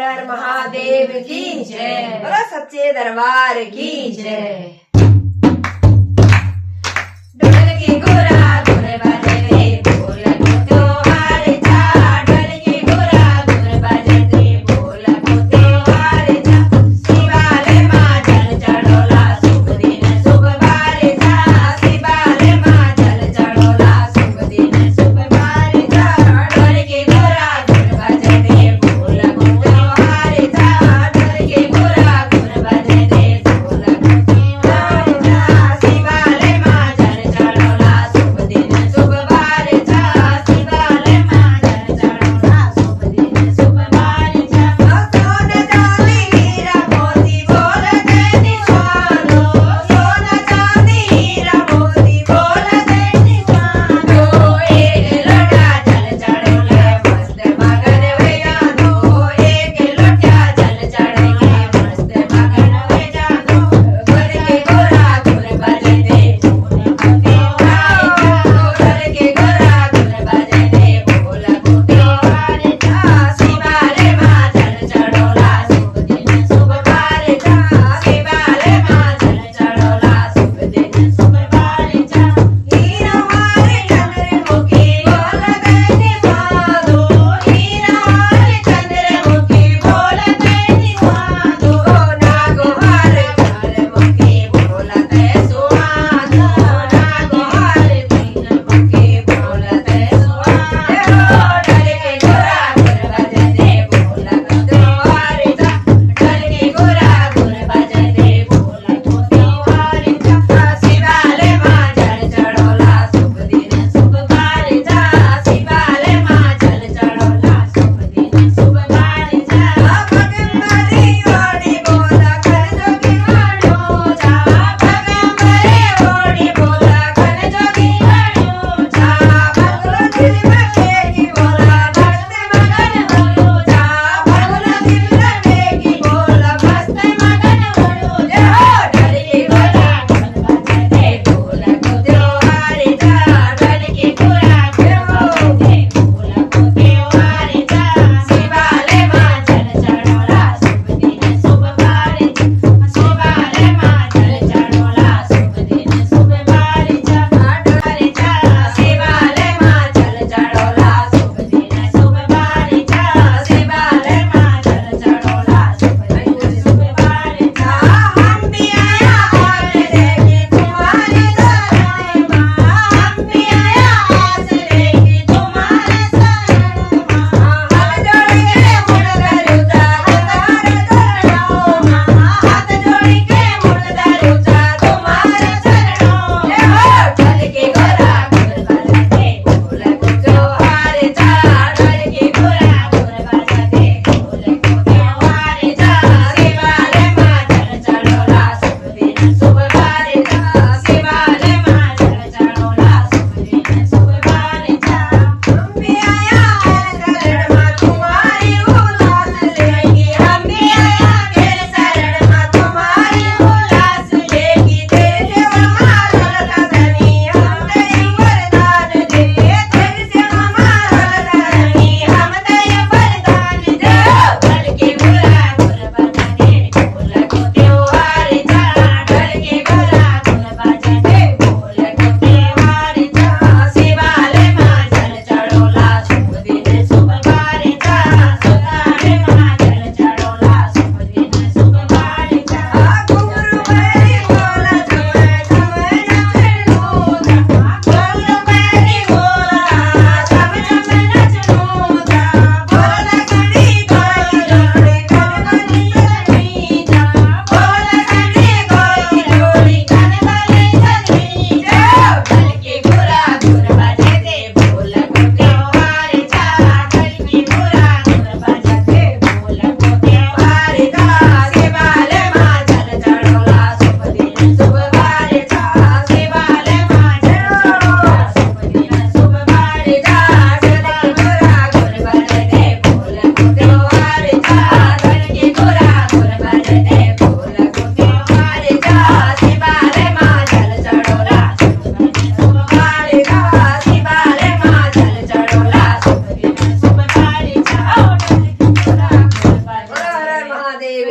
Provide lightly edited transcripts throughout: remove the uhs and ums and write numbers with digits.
हर महादेव की जय। बोलो सच्चे दरबार की जय। ढोल की गुरा गुर बजते बोल को त्योहार जा, ढोल की गुरा गुर बजते बोल को त्योहार जा। शिवालय माँ जल चढ़ोला शुभ दिन शुभ बार जा, शिवालय माँ जल चढ़ोला शुभ दिन शुभ बार जा। ढोल की गुरा गुर बजते बोल को त्योहार जा, ढोल की गुरा गुर बजते बोल को त्योहार जा। शिवालय माँ जल चढ़ोला शुभ दिन शुभ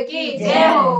की जय हो.